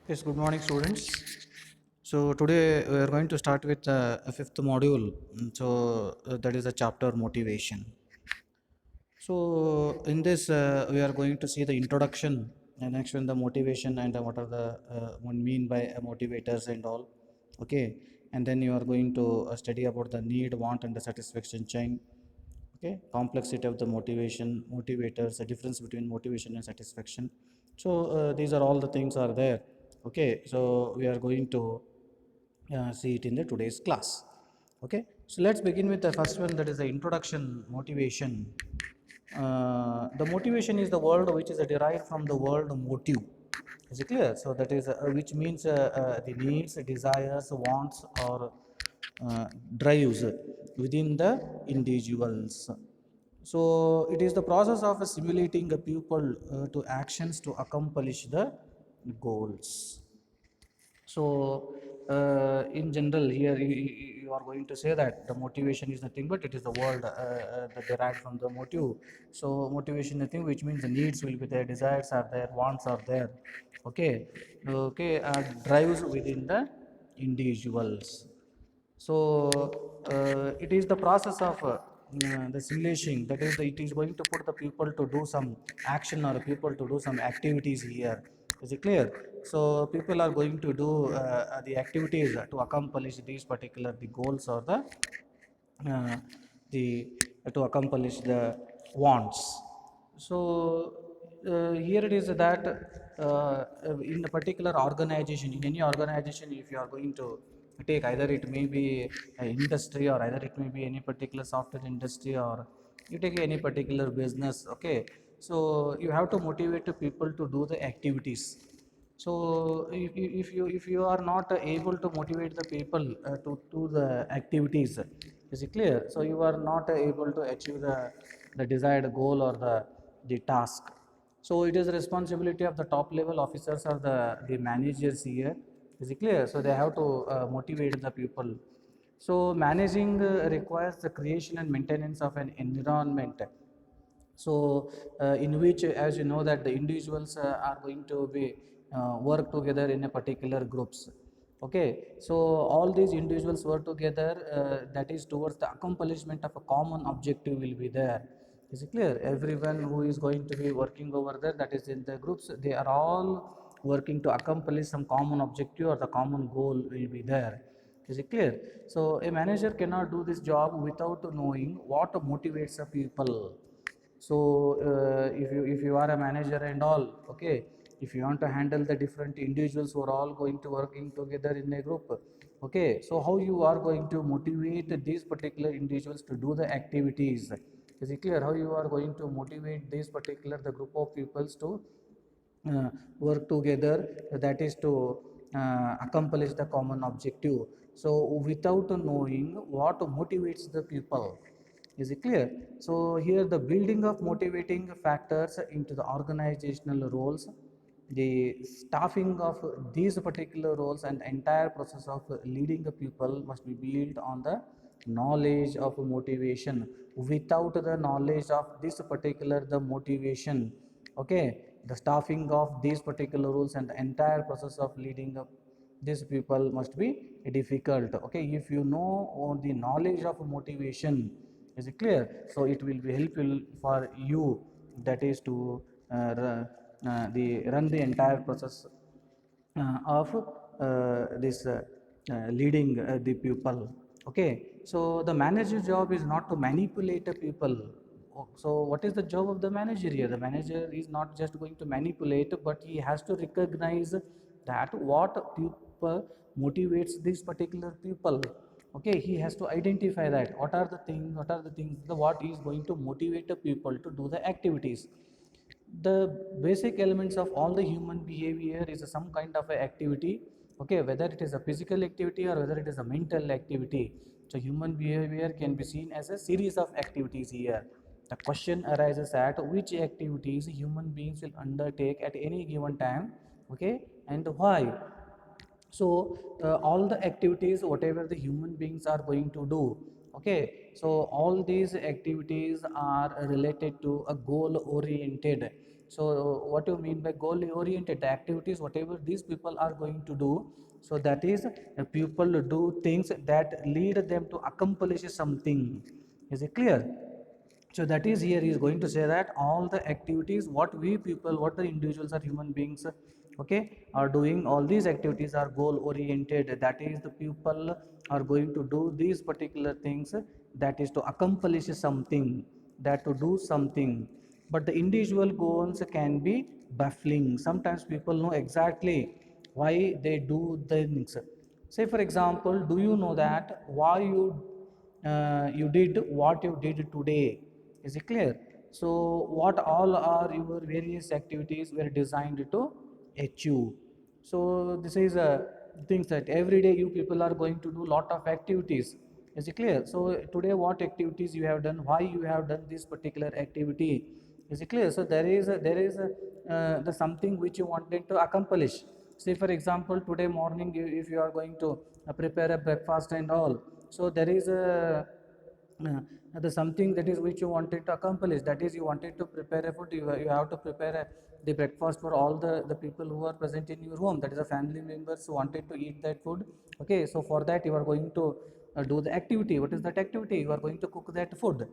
Yes, good morning, students. So today we are going to start with a fifth module. That is the chapter motivation. So in this, we are going to see the introduction, and next one the motivation and what are the one mean by motivators and all. Okay, and then you are going to study about the need, want, and the satisfaction chain. Okay, complexity of the motivation, motivators, the difference between motivation and satisfaction. So these are all the things are there. Okay, so we are going to see it in the today's class. Okay, so let's begin with the first one, that is the introduction motivation. The motivation is the word which is derived from the word motive. Is it clear? So that is which means the needs, desires, wants, or drives within the individuals. So it is the process of simulating a pupil to actions to accomplish the goals. So, in general, here you are going to say that the motivation is nothing but it is the word that derived from the motive. So, motivation is nothing, which means the needs will be there, desires are there, wants are there. Okay, okay, drives within the individuals. So it is the process of the simulation, that is it is going to put the people to do some action or people to do some activities here. Is it clear? So people are going to do the activities to accomplish these particular the goals or uh, the to accomplish the wants. So here it is that in a particular organization, in any organization, if you are going to take, either it may be an industry or either it may be any particular software industry, or you take any particular business. Okay, so you have to motivate the people to do the activities. So if you are not able to motivate the people to do the activities, is it clear? So you are not able to achieve the desired goal or the task. So it is the responsibility of the top level officers or the managers here. Is it clear? So they have to motivate the people. So managing requires the creation and maintenance of an environment, so in which, as you know, that the individuals are going to be work together in a particular groups. Okay, so all these individuals work together, that is towards the accomplishment of a common objective will be there. Is it clear? Everyone who is going to be working over there, that is in the groups, they are all working to accomplish some common objective or the common goal will be there. Is it clear? So a manager cannot do this job without knowing what motivates the people. So if you are a manager and all, okay, if you want to handle the different individuals who are all going to working together in a group, okay, so how you are going to motivate these particular individuals to do the activities? Is it clear? How you are going to motivate this particular the group of peoples to work together, that is to accomplish the common objective. So without knowing what motivates the people, is it clear? So here the building of motivating factors into the organizational roles, the staffing of these particular roles and the entire process of leading the people must be built on the knowledge of motivation. Without the knowledge of this particular the motivation, okay, the staffing of these particular rules and the entire process of leading up these people must be difficult. Okay, if you know on the knowledge of motivation, is it clear? So it will be helpful for you, that is to run the entire process of this leading the people. Okay, so the manager job is not to manipulate the people. So what is the job of the manager here? The manager is not just going to manipulate, but he has to recognize that what people motivates these particular people. Okay, he has to identify that what are the things the what is going to motivate the people to do the activities. The basic elements of all the human behavior is some kind of a activity. Okay, whether it is a physical activity or whether it is a mental activity. So human behavior can be seen as a series of activities here. The question arises at which activities human beings will undertake at any given time, okay, and why. So all the activities whatever the human beings are going to do, okay, so all these activities are related to a goal oriented. So what you mean by goal oriented? The activities, whatever these people are going to do, so that is people do things that lead them to accomplish something. Is it clear? So that is, here he is going to say that all the activities what we people, what the individuals or human beings, okay, are doing, all these activities are goal oriented. That is, the people are going to do these particular things, that is to accomplish something, that to do something. But the individual goals can be baffling. Sometimes people know exactly why they do things. Say for example, do you know that why you did what you did today? Is it clear? So what all are your various activities were designed to achieve? So this is things that every day you people are going to do lot of activities. Is it clear? So today what activities you have done, why you have done this particular activity? Is it clear? So there is the something which you wanted to accomplish. Say for example, today morning if you are going to prepare a breakfast and all, so there is uh, the something that is which you wanted to accomplish, that is you wanted to prepare a food, you have to prepare the breakfast for all the people who are present in your home, that is the family members who wanted to eat that food. Okay, so for that you are going to do the activity. What is that activity? You are going to cook that food.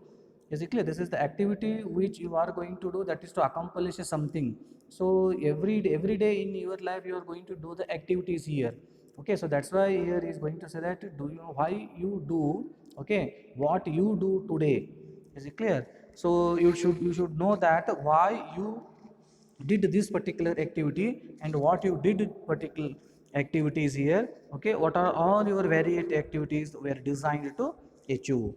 Is it clear? This is the activity which you are going to do, that is to accomplish something. So every day in your life you are going to do the activities here. Okay, so that's why here he is going to say that do you know why you do, okay, what you do today. Is it clear? So you should know that why you did this particular activity and what you did particular activities here. Okay, what are all your varied activities were designed to achieve?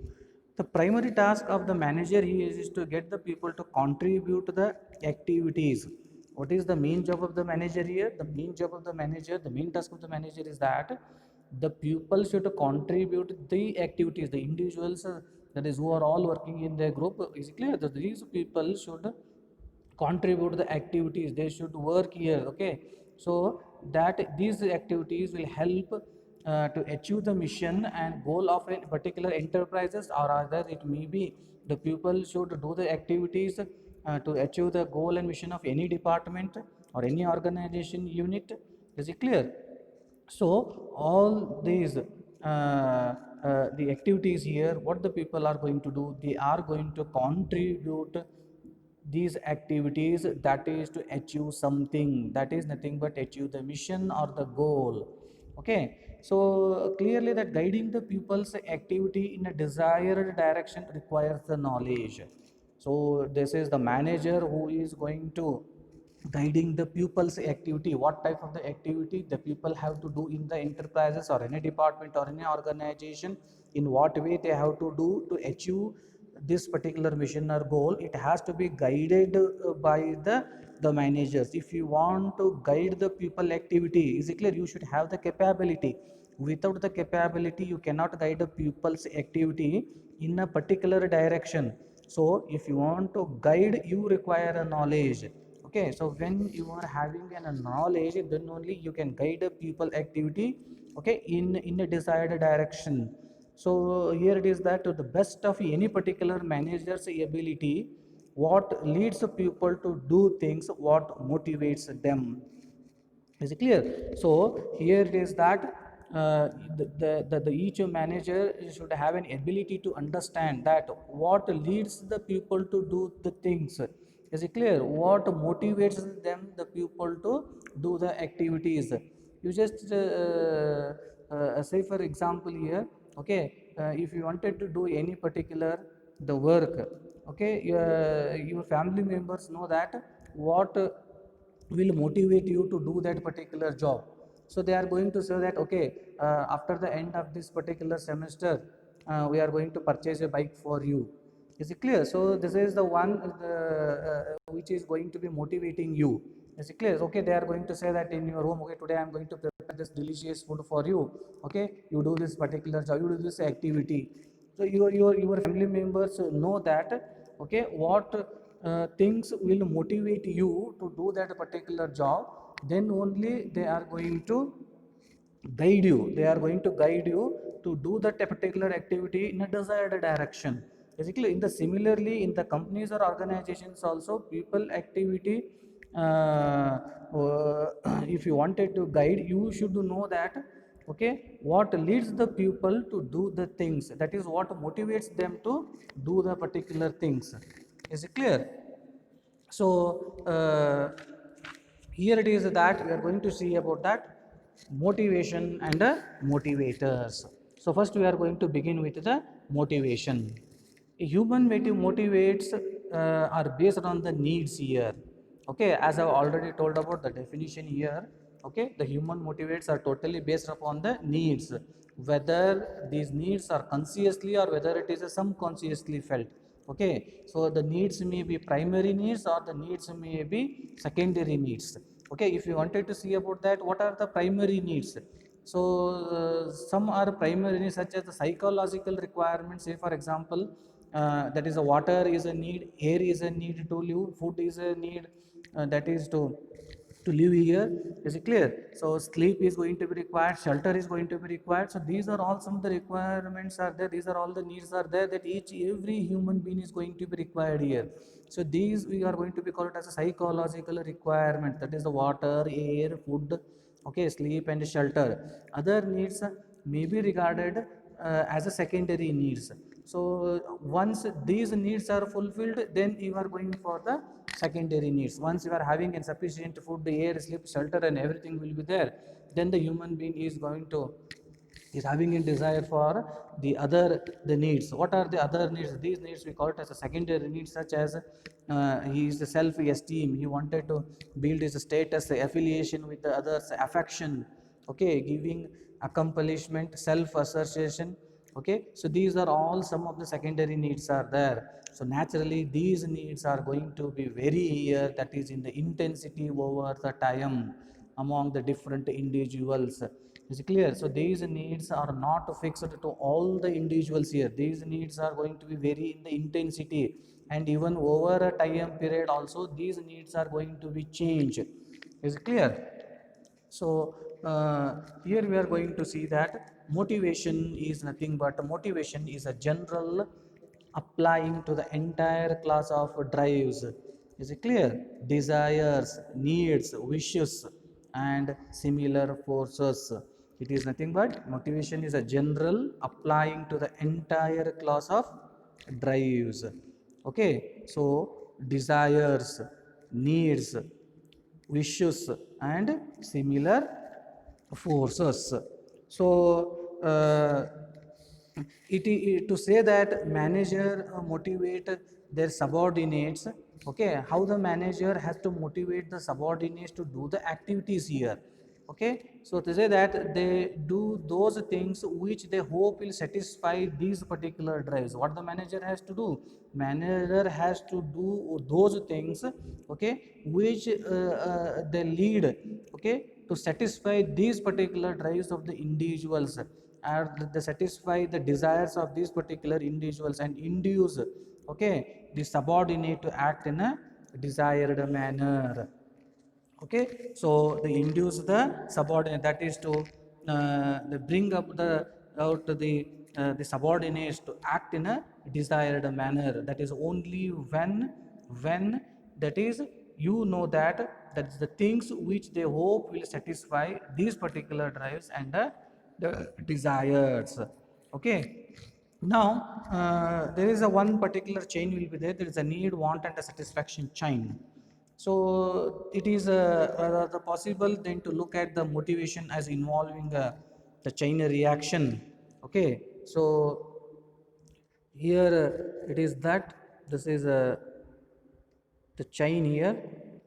The primary task of the manager here is to get the people to contribute to the activities. What is the main job of the manager here? The main job of the manager, the main task of the manager is that the pupil should contribute the activities, the individuals, that is who are all working in their group. Is it clear that these people should contribute the activities, they should work here? Okay, so that these activities will help to achieve the mission and goal of a particular enterprises, or rather it may be the people should do the activities to achieve the goal and mission of any department or any organization unit. Is it clear? So all these the activities here, what the people are going to do, they are going to contribute these activities, that is to achieve something, that is nothing but achieve the mission or the goal. Okay, so clearly that guiding the pupils activity in a desired direction requires the knowledge. So this is the manager who is going to guiding the pupils activity, what type of the activity the people have to do in the enterprises or any department or any organization, in what way they have to do to achieve this particular mission or goal. It has to be guided by the managers. If you want to guide the people activity, is it clear, you should have the capability. Without the capability you cannot guide the pupils activity in a particular direction. So if you want to guide, you require a knowledge. Okay, so when you are having a knowledge, then only you can guide a people activity, okay, in a desired direction. So here it is that to the best of any particular manager's ability, what leads the people to do things, what motivates them. Is it clear? So here it is that the each manager should have an ability to understand that what leads the people to do the things. Is it clear? What motivates them, the people to do the activities? You just say for example here, okay, if you wanted to do any particular the work, okay, your family members know that what will motivate you to do that particular job. So they are going to say that okay, after the end of this particular semester we are going to purchase a bike for you. Is it clear? So this is the one which is going to be motivating you. Is it clear? Okay, they are going to say that in your home, okay, today I am going to prepare this delicious food for you. Okay, you do this particular job, you do this activity. So your family members know that okay, what things will motivate you to do that particular job. Then only they are going to guide you, they are going to guide you to do that particular activity in a desired direction. Basically, in the similarly in the companies or organizations also, people activity, if you wanted to guide, you should know that, okay, what leads the people to do the things, that is what motivates them to do the particular things. Is it clear? So here it is that we are going to see about that motivation and motivators. So first we are going to begin with the motivation. A human motivates are based on the needs here. Okay, as I've already told about the definition here. Okay, the human motivates are totally based upon the needs, whether these needs are consciously or whether it is subconsciously felt. Okay, so the needs may be primary needs or the needs may be secondary needs. Okay, if you wanted to see about that, what are the primary needs? So some are primary needs such as the psychological requirements. Say for example, that is, the water is a need, air is a need to live, food is a need, that is to live here. Is it clear? So sleep is going to be required, shelter is going to be required. So these are all some of the requirements are there, these are all the needs are there that each every human being is going to be required here. So these we are going to be called as a psychological requirement, that is the water, air, food, okay, sleep and shelter. Other needs may be regarded as a secondary needs. So once these needs are fulfilled, then you are going for the secondary needs. Once you are having insufficient food, air, sleep, shelter and everything will be there, then the human being is going to is having a desire for the needs. What are the other needs? These needs we call it as a secondary needs, such as his self esteem, he wanted to build his status, affiliation with the others, affection, okay, giving, accomplishment, self assertion. Okay, so these are all some of the secondary needs are there. So naturally these needs are going to be very here, that is in the intensity over the time among the different individuals. Is it clear? So these needs are not fixed to all the individuals here. These needs are going to be vary in the intensity, and even over a time period also these needs are going to be changed. Is it clear? So here we are going to see that motivation is nothing but motivation is a general applying to the entire class of drives. Is it clear? Desires, needs, wishes, and similar forces. It is nothing but motivation is a general applying to the entire class of drives. Okay, so desires, needs, wishes and similar forces. So to say that manager motivate their subordinates. Okay, how the manager has to motivate the subordinates to do the activities here. Okay, so to say that they do those things which they hope will satisfy these particular drives. What the manager has to do? Manager has to do those things, okay, which they lead, okay, to satisfy these particular drives of the individuals, and they satisfy the desires of these particular individuals and induce, okay, the subordinate to act in a desired manner. Okay, so they induce the subordinate, that is to they bring up the out the subordinates to act in a desired manner. That is only when that is, you know, that that's the things which they hope will satisfy these particular drives and the desires. Okay, now there is a one particular chain will be there is a need, want and a satisfaction chain. So it is rather possible then to look at the motivation as involving the chain reaction. Okay, so here it is that this is the chain here.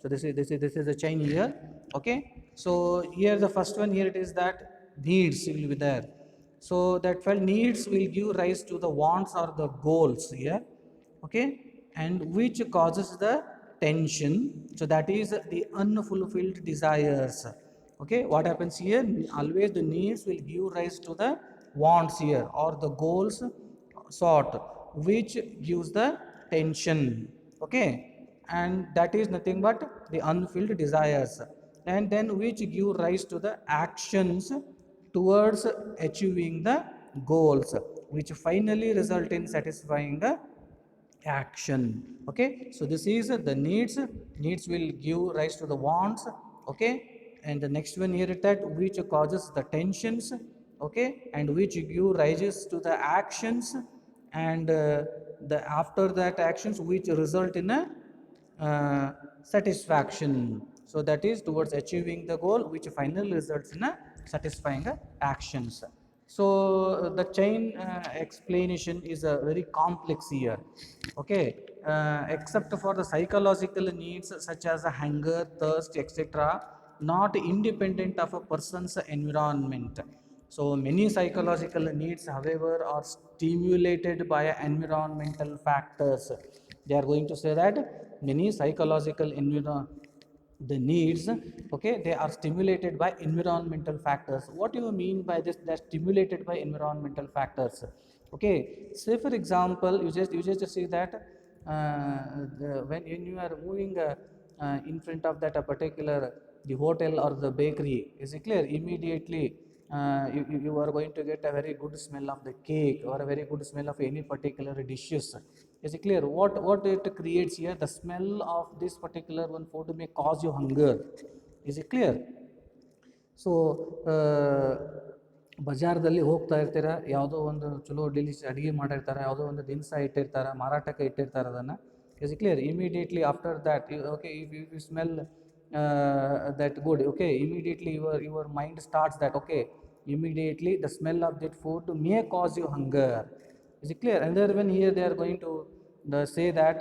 So this is the chain here. Okay, so here the first one here it is that needs will be there. So that felt needs will give rise to the wants or the goals here. Okay, and which causes the tension. So that is the unfulfilled desires. Okay, what happens here? Always the needs will give rise to the wants here or the goals sought, which gives the tension. Okay, and that is nothing but the unfilled desires, and then which give rise to the actions towards achieving the goals, which finally result in satisfying the action. Okay, so this is the needs will give rise to the wants. Okay, and the next one here is that which causes the tensions. Okay, and which give rises to the actions, and the after that actions which result in a satisfaction. So that is towards achieving the goal, which finally results in a satisfying actions. So the chain explanation is a very complex here. Okay, except for the psychological needs such as hunger, thirst, etc., not independent of a person's environment. So many psychological needs, however, are stimulated by environmental factors. They are going to say that many psychological the needs, okay, they are stimulated by environmental factors. What do you mean by this? They're stimulated by environmental factors. Okay, say for example, you just see that when you are moving in front of that a particular the hotel or the bakery, is it clear? Immediately you are going to get a very good smell of the cake or a very good smell of any particular dishes. Is it clear? What it creates here? The smell of this particular one food may cause you hunger. Is it clear? So ಬಜಾರ್ದಲ್ಲಿ ಹೋಗ್ತಾ ಇರ್ತೀರ, ಯಾವುದೋ ಒಂದು ಚಲೋ ಡಿಲಿಶ್ ಅಡುಗೆ ಮಾಡಿರ್ತಾರೆ, ಯಾವುದೋ ಒಂದು ದಿನಸ ಇಟ್ಟಿರ್ತಾರೆ, ಮಾರಾಟಕ್ಕೆ ಇಟ್ಟಿರ್ತಾರೆ ಅದನ್ನು. Is clear? Immediately after that, okay, if you smell that good, okay, immediately your mind starts that, okay, immediately the smell of that food may cause you hunger. Is it clear? And then here they are going to say that,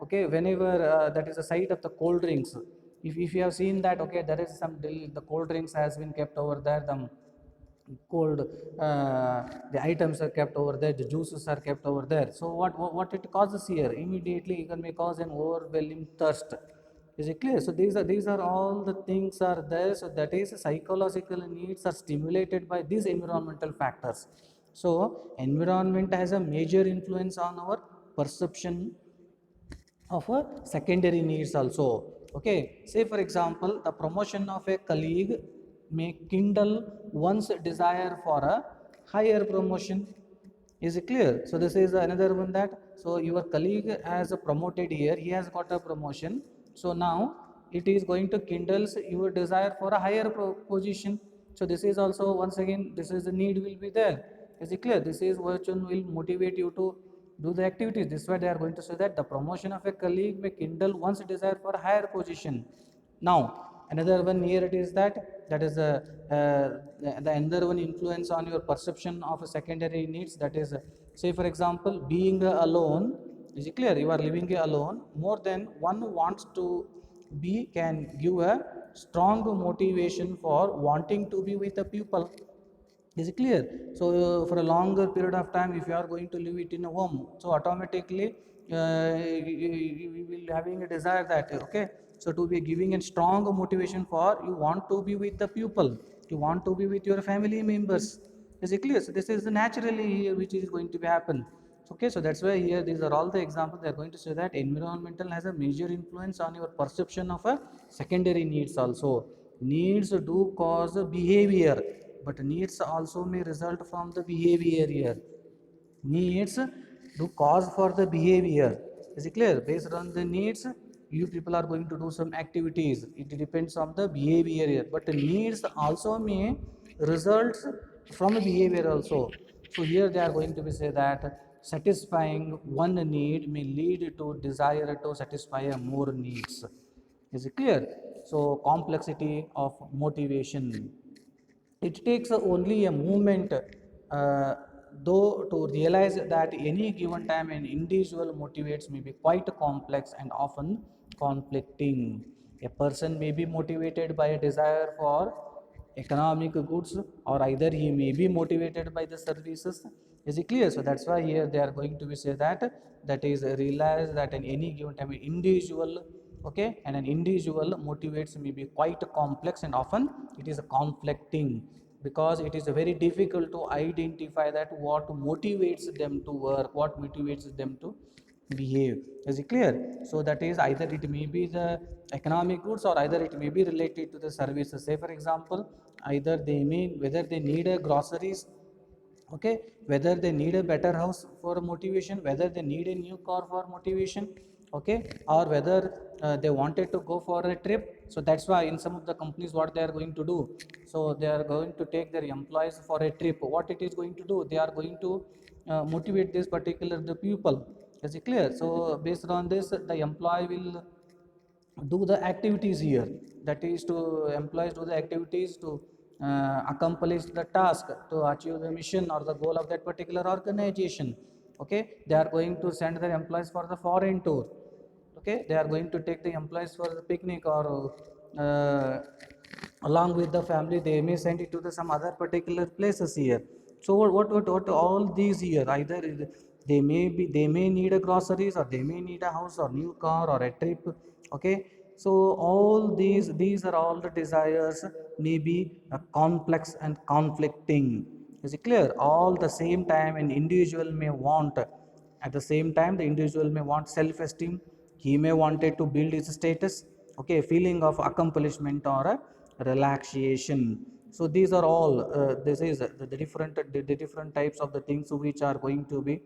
okay, whenever that is a sight of the cold drinks, if you have seen that, okay, there is some the cold drinks has been kept over there, the cold the items are kept over there, the juices are kept over there. So what it causes here? Immediately it may cause an overwhelming thirst. Is it clear? So these are all the things are there. So that is psychological needs are stimulated by these environmental factors. So environment has a major influence on our perception of a secondary needs also. Okay, say for example, the promotion of a colleague may kindle one's desire for a higher promotion. Is it clear? So this is another one, that so your colleague has promoted here, he has got a promotion, so now it is going to kindle your desire for a higher position. So this is also, once again, this is the need will be there. Is it clear? This is what will motivate you to do the activities. This is why they are going to say that the promotion of a colleague may kindle one's desire for a higher position. Now another one here it is that is the another one influence on your perception of a secondary needs. That is, say for example, being alone. Is it clear? You are living alone, more than one wants to be can give a strong motivation for wanting to be with a pupil. Is it clear? So for a longer period of time, if you are going to live it in a home, so automatically you will having a desire that, okay, so to be giving a strong motivation for you want to be with the pupil, you want to be with your family members. Is it clear? So this is naturally here which is going to be happen. Okay, so that's why here these are all the examples. They are going to say that environmental has a major influence on your perception of a secondary needs also. Needs do cause behavior, but needs also may result from the behavior here. Needs do cause for the behavior. Is it clear? Based on the needs, you people are going to do some activities. It depends on the behavior here. But the needs also may result from behavior also. So here they are going to be say that satisfying one need may lead to desire to satisfy more needs. Is it clear? So complexity of motivation. It takes only a moment, though, to realize that any given time an individual motivates may be quite complex and often conflicting. A person may be motivated by a desire for economic goods, or either he may be motivated by the services. Is it clear? So that's why here they are going to be say that is realize that in any given time an individual, okay, and an individual motivates may be quite complex and often it is a conflicting, because it is very difficult to identify that what motivates them to work, what motivates them to behave. Is it clear? So that is either it may be the economic goods or either it may be related to the services. Say for example, either they may whether they need a groceries, okay, whether they need a better house for motivation, whether they need a new car for motivation, okay, or whether they wanted to go for a trip. So that's why in some of the companies what they are going to do, so they are going to take their employees for a trip. What it is going to do, they are going to motivate this particular the people. Is it clear? So based on this, the employee will do the activities here, that is to employees do the activities to accomplish the task, to achieve the mission or the goal of that particular organization. Okay, they are going to send their employees for the foreign tour. Okay, they are going to take the employees for the picnic, or along with the family they may send it to the some other particular places here. So what all these here, either they may need a groceries, or they may need a house or new car or a trip. Okay, so all these are all the desires may be complex and conflicting. Is it clear? All the same time an individual may want, at the same time the individual may want self esteem, he may wanted to build his status, okay, feeling of accomplishment or a relaxation. So these are all this is the different types of the things which are going to be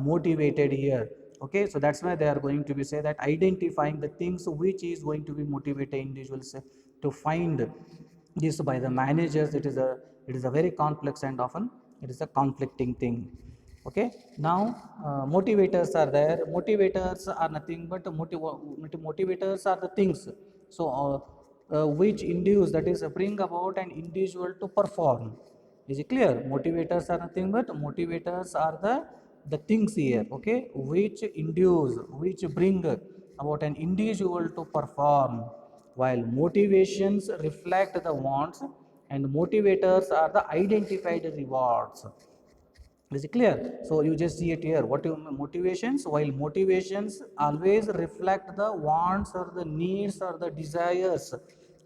motivated here. Okay, so that's why they are going to be say that identifying the things which is going to be motivated individuals to find this by the managers. It is a very complex and often it is a conflicting thing. Okay, now motivators are there. Motivators are nothing but motivators are the things, so which induce, that is bring about an individual to perform. Is it clear? Motivators are nothing but motivators are the things here, okay, which induce, which bring about an individual to perform, while motivations reflect the wants and motivators are the identified rewards. Is it clear? So you just see it here, what you motivations, while motivations always reflect the wants or the needs or the desires.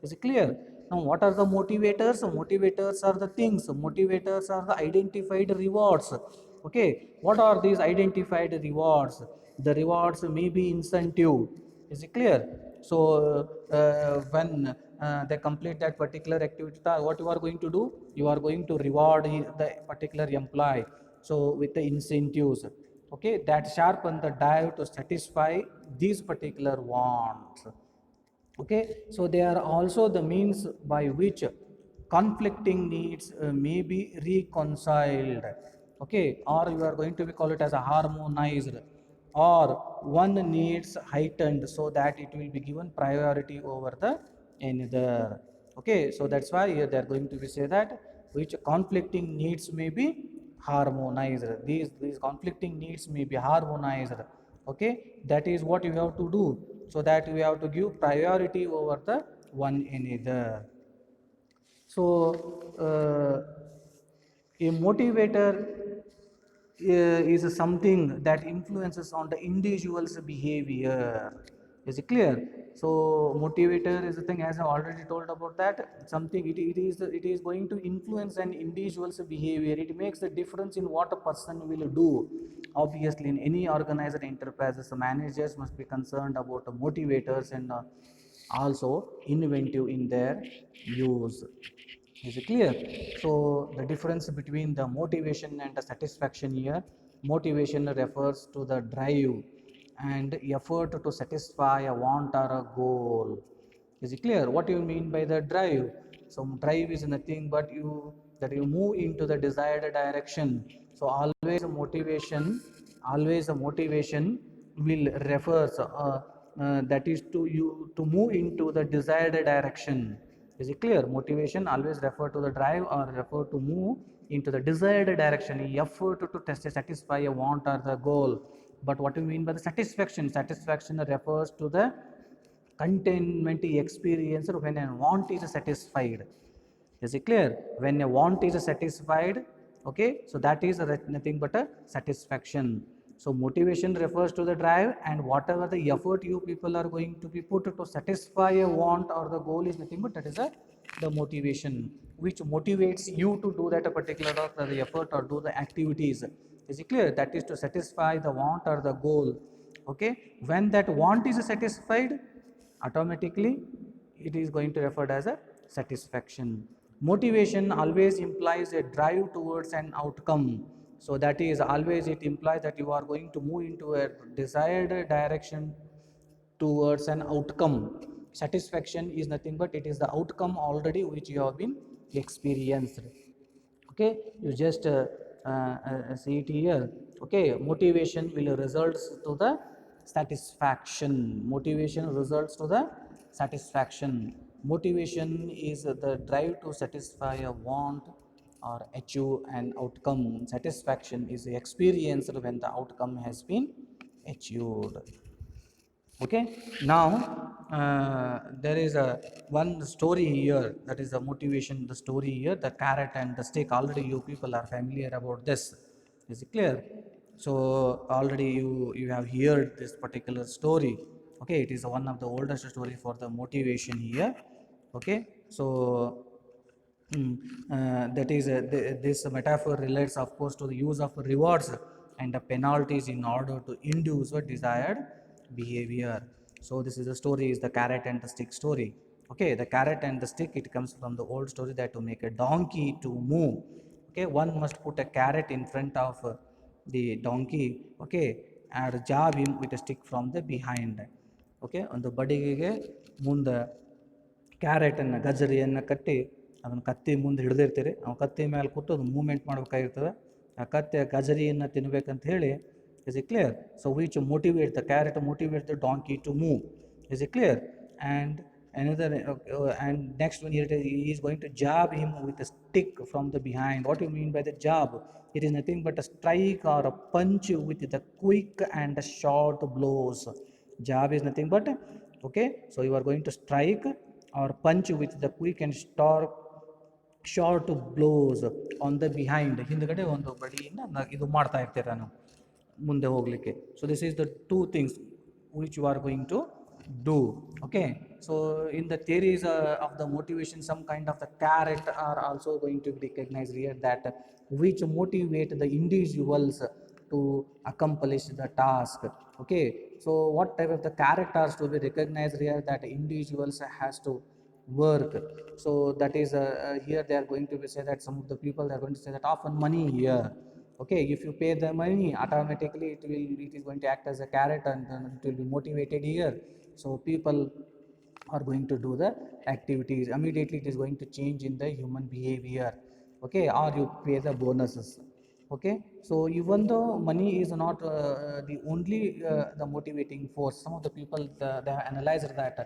Is it clear? Now what are the motivators? Motivators are the things, motivators are the identified rewards. Okay, what are these identified rewards? The rewards may be incentive. Is it clear? So when they complete that particular activity, what you are going to do, you are going to reward the particular employee, so with the incentives, okay, that sharpen the drive to satisfy these particular wants. Okay, so they are also the means by which conflicting needs may be reconciled. Okay, or you are going to be call it as a harmonized, or one needs heightened so that it will be given priority over the another. Okay, so that's why here they are going to be say that which conflicting needs may be harmonized. These conflicting needs may be harmonized. Okay, that is what you have to do, so that we have to give priority over the one another. So a motivator is something that influences on the individual's behavior. Is it clear? So motivator is a thing, as I already told about that, something it is going to influence an individual's behavior. It makes a difference in what a person will do. Obviously in any organized enterprises, the managers must be concerned about the motivators and also inventive in their use. Is it clear? So the difference between the motivation and the satisfaction here, motivation refers to the drive and effort to satisfy a want or a goal. Is it clear? What do you mean by the drive? So drive is nothing but you move into the desired direction. So always a motivation will refers that is to you to move into the desired direction. Is it clear? Motivation always refer to the drive or refer to move into the desired direction, effort to satisfy a want or the goal. But what do you mean by the satisfaction? Satisfaction refers to the contentment experience when a want is satisfied. Is it clear? When a want is satisfied, okay, so that is nothing but a satisfaction. So motivation refers to the drive, and whatever the effort you people are going to be put to satisfy a want or the goal is nothing but that is the motivation, which motivates you to do that a particular or the effort or do the activities. Is it clear? That is to satisfy the want or the goal. Okay, when that want is satisfied, automatically it is going to referred as a satisfaction. Motivation always implies a drive towards an outcome. So that is always, it implies that you are going to move into a desired direction towards an outcome. Satisfaction is nothing but it is the outcome already which you have been experienced. Okay, you just see it here. Okay, motivation will results to the satisfaction. Motivation results to the satisfaction. Motivation is the drive to satisfy a want or achieve an outcome. Satisfaction is experienced when the outcome has been achieved. Okay, now there is a one story here, that is the motivation, the story here, the carrot and the stick. Already you people are familiar about this, is it clear? So already you have heard this particular story. Okay, it is one of the oldest story for the motivation here. Okay, so that is this metaphor relates of course to the use of rewards and the penalties in order to induce a desired behavior. So this is the story, is the carrot and the stick story. Okay, the carrot and the stick, it comes from the old story that to make a donkey to move, okay, one must put a carrot in front of the donkey, okay, and jab him with a stick from the behind. Okay, ಒಂದು ಬಡಿಗೆಗೆ ಮುಂದೆ ಕ್ಯಾರೆಟನ್ನು ಗಜರಿಯನ್ನು ಕಟ್ಟಿ ಅದನ್ನು ಕತ್ತಿ ಮುಂದೆ ಹಿಡಿದಿರ್ತೀರಿ, ಅವ್ನು ಕತ್ತಿ ಮೇಲೆ ಕೂತು ಅದು moment ಮಾಡಬೇಕಾಗಿರ್ತದೆ. ಆ ಕತ್ತೆ ಗಜರಿಯನ್ನು ತಿನ್ಬೇಕಂತ ಹೇಳಿ, is it clear? So which motivate the carrot, motivate the donkey to move, is it clear? And another and next one here, he is going to jab him with a stick from the behind. What do you mean by the jab? It is nothing but a strike or a punch with the quick and short blows. Jab is nothing but, okay, so you are going to strike or punch with the quick and short blows on the behind. ಹಿಂದ್ಗಡೆ ಒಂದು ಬಡಿಯಿಂದ ಇದು ಮಾಡ್ತಾ ಇರ್ತೀರ ನಾನು ಮುಂದೆ ಹೋಗಲಿಕ್ಕೆ. So this is the two things which you are going to do. Okay, so in the theories of the motivation, some kind of the carrot are also going to be recognized here, that which motivate the individuals to accomplish the task. Okay, so what type of the characters to be recognized here, that individuals has to work. So that is here they are going to be say that some of the people, they are going to say that often money here. Okay, if you pay the money, automatically it is going to act as a carrot, and it will be motivated here. So people are going to do the activities immediately, it is going to change in the human behavior. Okay, or you pay the bonuses. Okay, so even though money is not the only the motivating force, some of the people they have analyzed that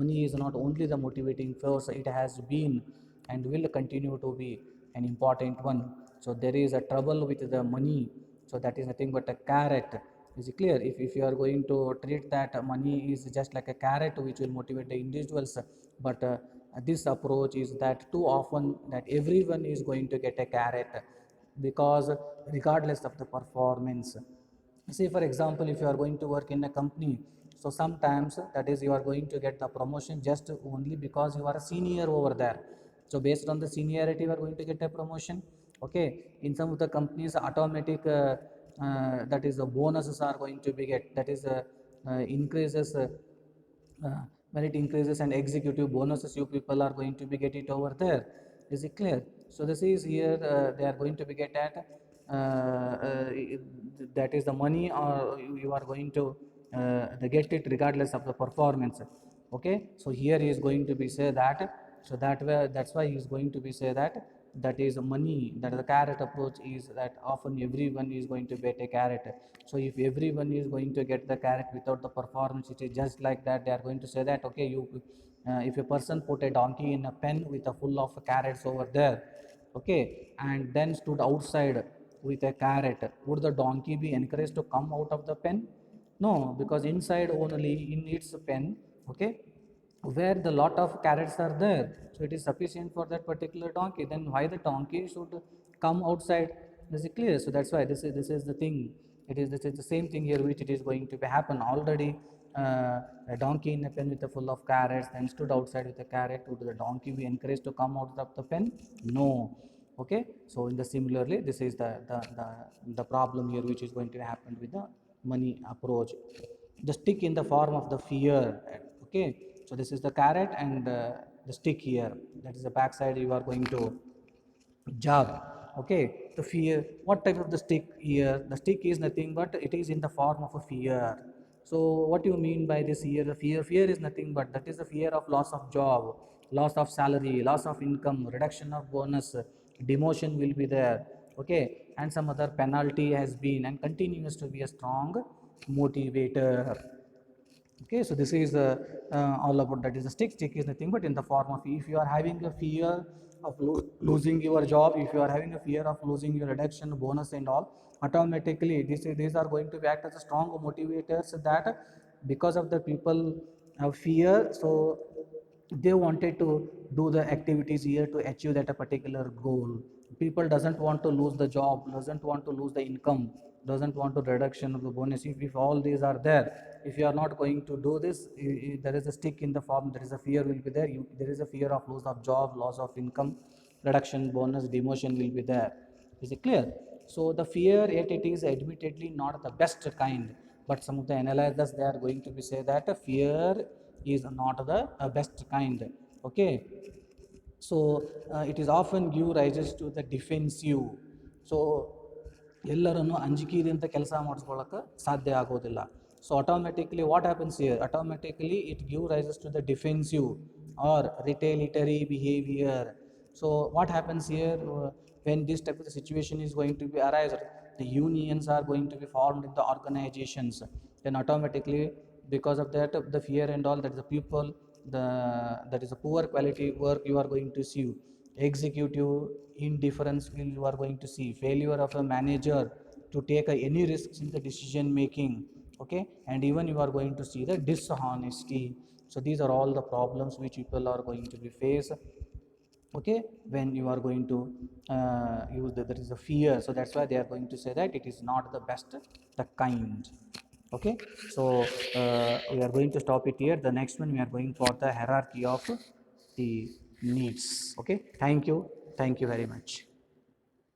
money is not only the motivating force, it has been and will continue to be an important one. So there is a trouble with the money, so that is nothing but a carrot. Is it clear? If you are going to treat that money is just like a carrot which will motivate the individuals, but this approach is that too often that everyone is going to get a carrot, because regardless of the performance. Say for example, if you are going to work in a company, so sometimes that is you are going to get the promotion just only because you are a senior over there. So based on the seniority you are going to get a promotion. Okay, in some of the companies automatic that is the bonuses are going to be get, that is increases when it increases, and executive bonuses you people are going to be get it over there. Is it clear? So this is here they are going to be get at that is the money, or you are going to get it regardless of the performance. Okay, so here he is going to be say that, so that way, that's why he is going to be say that that is money, that the carrot approach is that often everyone is going to get a carrot. So if everyone is going to get the carrot without the performance, it is just like that they are going to say that, okay, you if a person put a donkey in a pen with a full of carrots over there, okay, and then stood outside with a carrot, would the donkey be encouraged to come out of the pen? No, because inside only in its pen, okay, where the lot of carrots are there, so it is sufficient for that particular donkey, then why the donkey should come outside? Is it clear? So that's why this is the thing, this is the same thing here which it is going to be happen already. A donkey in a pen with a full of carrots then stood outside with a carrot, would the donkey be encouraged to come out of the pen? No. Okay, so in the similarly this is the problem here which is going to happen with the money approach. The stick in the form of the fear. Okay, so this is the carrot, and the stick here, that is the back side you are going to jab. Okay, the fear, what type of the stick here, the stick is nothing but it is in the form of a fear. So what do you mean by this here, the fear is nothing but that is the fear of loss of job, loss of salary, loss of income, reduction of bonus, demotion will be there. Okay, and some other penalty has been and continues to be a strong motivator. Okay, so this is all about that is a stick is nothing but in the form of, if you are having a fear of losing your job, if you are having a fear of losing your reduction bonus and all, automatically these are going to be act as a strong motivators, that because of the people have fear, so they wanted to do the activities here to achieve that a particular goal. People doesn't want to lose the job, doesn't want to lose the income, doesn't want to reduction of the bonus. If all these are there, if you are not going to do this, there is a stick in the form, there is a fear will be there, there is a fear of loss of job, loss of income, reduction bonus, demotion will be there. Is it clear? So the fear, yet it is admittedly not the best kind, but some of the analyzers they are going to be say that fear is not the best kind. Okay, so it is often give rises to the defensive. So ಎಲ್ಲರನ್ನು ಅಂಜಿಕೆಯಿಂದ ಕೆಲಸ ಮಾಡಿಸ್ಕೊಳ್ಳೋಕೆ ಸಾಧ್ಯ ಆಗೋದಿಲ್ಲ. So automatically what happens here, automatically it gives rises to the defensive or retaliatory behaviour. So what happens here, when this type of situation is going to be arise, the unions are going to be formed in the organizations, then automatically because of that the fear and all, that is the people, the that is a poor quality work you are going to see, executive indifference will you are going to see, failure of a manager to take any risks in the decision making. Okay, and even you are going to see the dishonesty. So these are all the problems which people are going to be face. Okay, when you are going to use there is a fear, so that's why they are going to say that it is not the best the kind. Okay, so we are going to stop it here. The next one we are going for the hierarchy of the needs. Okay, thank you very much.